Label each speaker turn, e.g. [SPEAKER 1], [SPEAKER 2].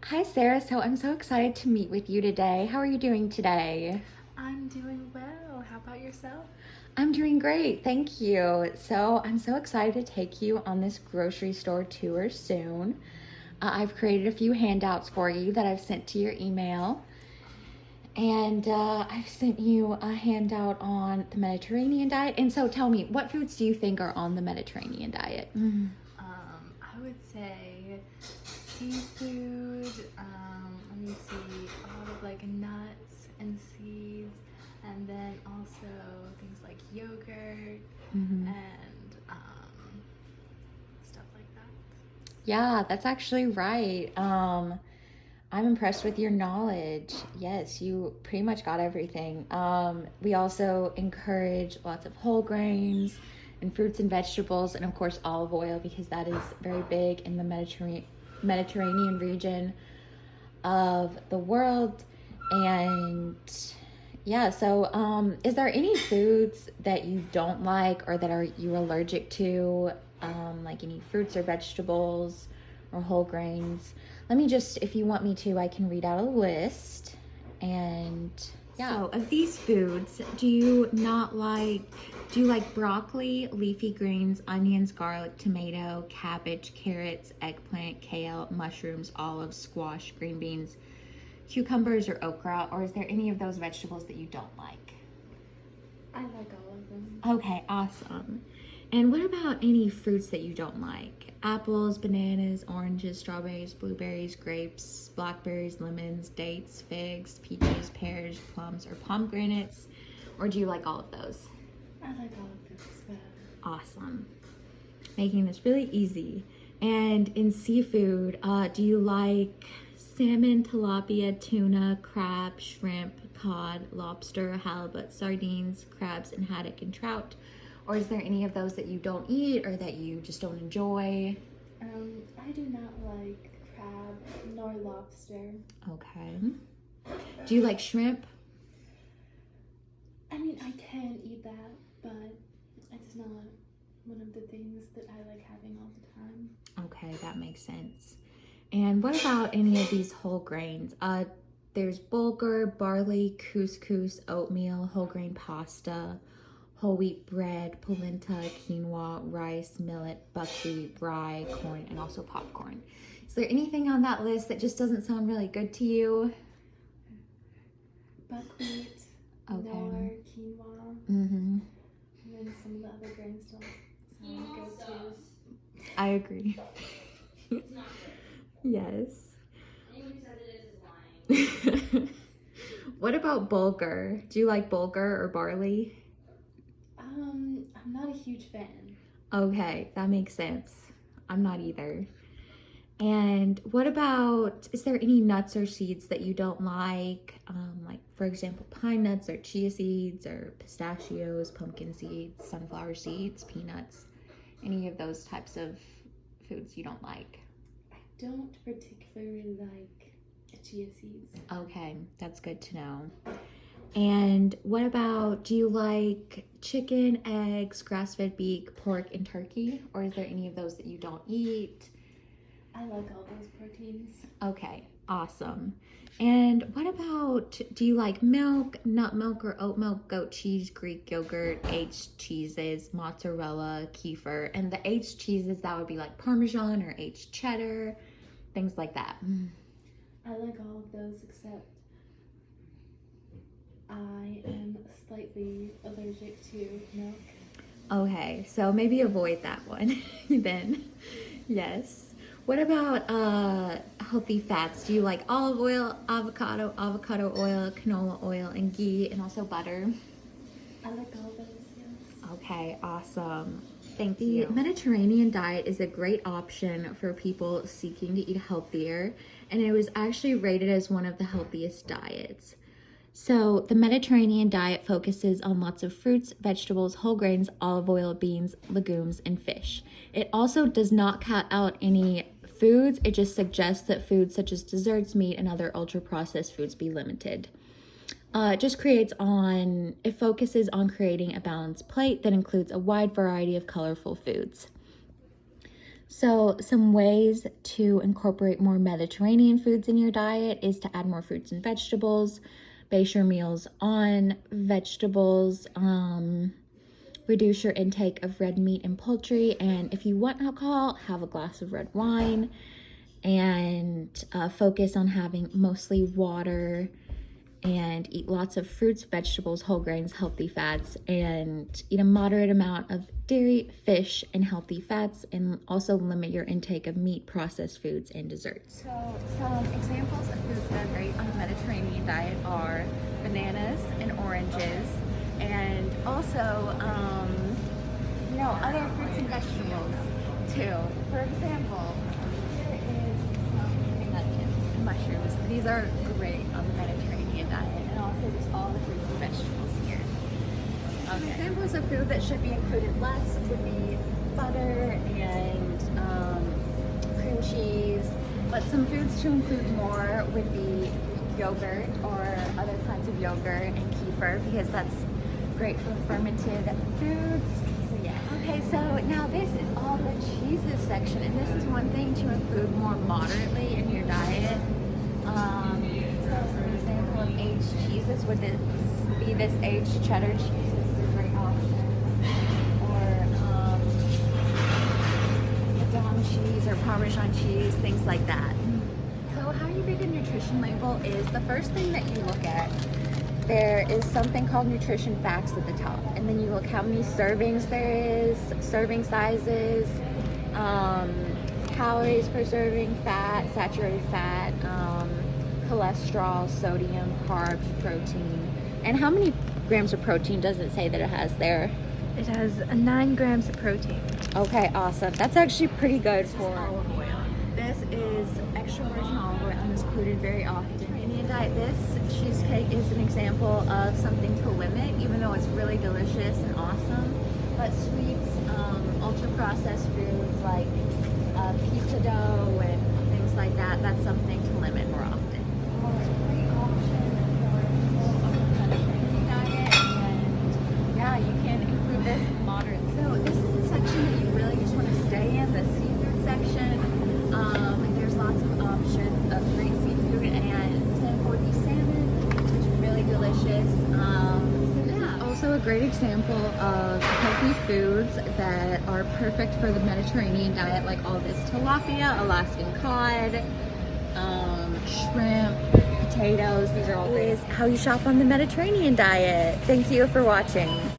[SPEAKER 1] Hi, Sarah. So I'm so excited to meet with you today. How are you doing today?
[SPEAKER 2] I'm doing well. How about yourself?
[SPEAKER 1] I'm doing great. Thank you. So I'm so excited to take you on this grocery store tour soon. I've created a few handouts for you that I've sent to your email. And I've sent you a handout on the Mediterranean diet. And so tell me, what foods do you think are on the Mediterranean diet?
[SPEAKER 2] I would say seafood. Let me see, a lot of like nuts and seeds, and then also things like yogurt
[SPEAKER 1] Mm-hmm.
[SPEAKER 2] and stuff like that.
[SPEAKER 1] Yeah, that's actually right. I'm impressed with your knowledge. Yes, you pretty much got everything. We also encourage lots of whole grains and fruits and vegetables, and of course, olive oil because that is very big in the Mediterranean region of the world. And yeah, so is there any foods that you don't like or that are you allergic to? Like any fruits or vegetables or whole grains? Let me just, if you want me to, I can read out a list. And yeah. So, of these foods, do you like broccoli, leafy greens, onions, garlic, tomato, cabbage, carrots, eggplant, kale, mushrooms, olives, squash, green beans, cucumbers, or okra? Or is there any of those vegetables that you don't like?
[SPEAKER 2] I like all of them.
[SPEAKER 1] Okay, awesome. And what about any fruits that you don't like? Apples, bananas, oranges, strawberries, blueberries, grapes, blackberries, lemons, dates, figs, peaches, pears, plums, or pomegranates? Or do you like all of those?
[SPEAKER 2] I like all of them as well.
[SPEAKER 1] Awesome. Making this really easy. And in seafood, do you like salmon, tilapia, tuna, crab, shrimp, cod, lobster, halibut, sardines, crabs, and haddock and trout? Or is there any of those that you don't eat or that you just don't enjoy?
[SPEAKER 2] I do not like crab nor lobster.
[SPEAKER 1] Okay. Do you like shrimp?
[SPEAKER 2] I mean, I can eat that, but it's not one of the things that I like having all the time.
[SPEAKER 1] Okay, that makes sense. And what about any of these whole grains? There's bulgur, barley, couscous, oatmeal, whole grain pasta, whole wheat bread, polenta, quinoa, rice, millet, buckwheat, rye, corn, and also popcorn. Is there anything on that list that just doesn't sound really good to you?
[SPEAKER 2] Buckwheat,
[SPEAKER 1] Okay.
[SPEAKER 2] nor quinoa,
[SPEAKER 1] Mm-hmm.
[SPEAKER 2] and then some of the other grains don't sound good too.
[SPEAKER 1] I agree.
[SPEAKER 3] It's not good.
[SPEAKER 1] Yes.
[SPEAKER 3] Anyone who says it is lying.
[SPEAKER 1] What about bulgur? Do you like bulgur or barley?
[SPEAKER 2] I'm not a huge fan.
[SPEAKER 1] Okay, that makes sense. I'm not either. And what about, is there any nuts or seeds that you don't like? Like, for example, pine nuts or chia seeds or pistachios, pumpkin seeds, sunflower seeds, peanuts, any of those types of foods you don't like?
[SPEAKER 2] I don't particularly like chia seeds.
[SPEAKER 1] Okay, that's good to know. And what about, do you like chicken, eggs, grass-fed beef, pork, and turkey? Or is there any of those that you don't eat?
[SPEAKER 2] I like all those proteins.
[SPEAKER 1] Okay, awesome. And what about, do you like milk, nut milk or oat milk, goat cheese, Greek yogurt, aged cheeses, mozzarella, kefir? And the aged cheeses, that would be like Parmesan or aged cheddar, things like that.
[SPEAKER 2] I like all of those except I am slightly allergic to milk.
[SPEAKER 1] Okay, so maybe avoid that one then. Yes. What about healthy fats? Do you like olive oil, avocado oil, canola oil, and ghee, and also butter?
[SPEAKER 2] I like all those, yes.
[SPEAKER 1] Okay, awesome. Thank you. The Mediterranean diet is a great option for people seeking to eat healthier, and it was actually rated as one of the healthiest diets. So, the Mediterranean diet focuses on lots of fruits, vegetables, whole grains, olive oil, beans, legumes, and fish. It also does not cut out any foods, it just suggests that foods such as desserts, meat, and other ultra processed foods be limited. It focuses on creating a balanced plate that includes a wide variety of colorful foods. So some ways to incorporate more Mediterranean foods in your diet is to add more fruits and vegetables, base your meals on vegetables, reduce your intake of red meat and poultry, and if you want alcohol, have a glass of red wine, and focus on having mostly water, and eat lots of fruits, vegetables, whole grains, healthy fats, and eat a moderate amount of dairy, fish, and healthy fats, and also limit your intake of meat, processed foods, and desserts. So some examples of foods that are great on the Mediterranean diet are bananas and oranges, and also, other fruits and vegetables too. For example, here is some onions and mushrooms. These are great on the Mediterranean diet, and also just all the fruits and vegetables here. Okay. Examples of food that should be included less would be butter and cream cheese, but some foods to include more would be yogurt or other kinds of yogurt and kefir, because that's great for fermented foods. So yeah. Okay, so now this is all the cheeses section, and this is one thing to include more moderately in your diet. So for example, of aged cheeses would be this aged cheddar cheese. This is a great option. Or Parmesan cheese or Parmesan cheese, things like that. So how you read a nutrition label is the first thing that you look at. There is something called nutrition facts at the top, and then you look how many servings there is, serving sizes, calories per serving, fat, saturated fat, cholesterol, sodium, carbs, protein, and how many grams of protein does it say that it has there?
[SPEAKER 2] It has 9 grams of protein.
[SPEAKER 1] Okay, awesome. That's actually pretty good for
[SPEAKER 2] Olive oil.
[SPEAKER 1] This is extra virgin olive oil, and is included very often in Indian diet. This cheesecake is an example of something to limit, even though it's really delicious and awesome. But sweets, ultra-processed foods like pizza dough and things like that, that's something to limit more often. Great option for people on the Mediterranean diet, and yeah, you can include this moderately. So this is a section that you really just want to stay in, the seafood section. There's lots of options of great seafood, and an example would be salmon, which is really delicious. So this is also a great example of healthy foods that are perfect for the Mediterranean diet, like all this tilapia, Alaskan cod, shrimp, potatoes. These are all great. How you shop on the Mediterranean diet. Thank you for watching.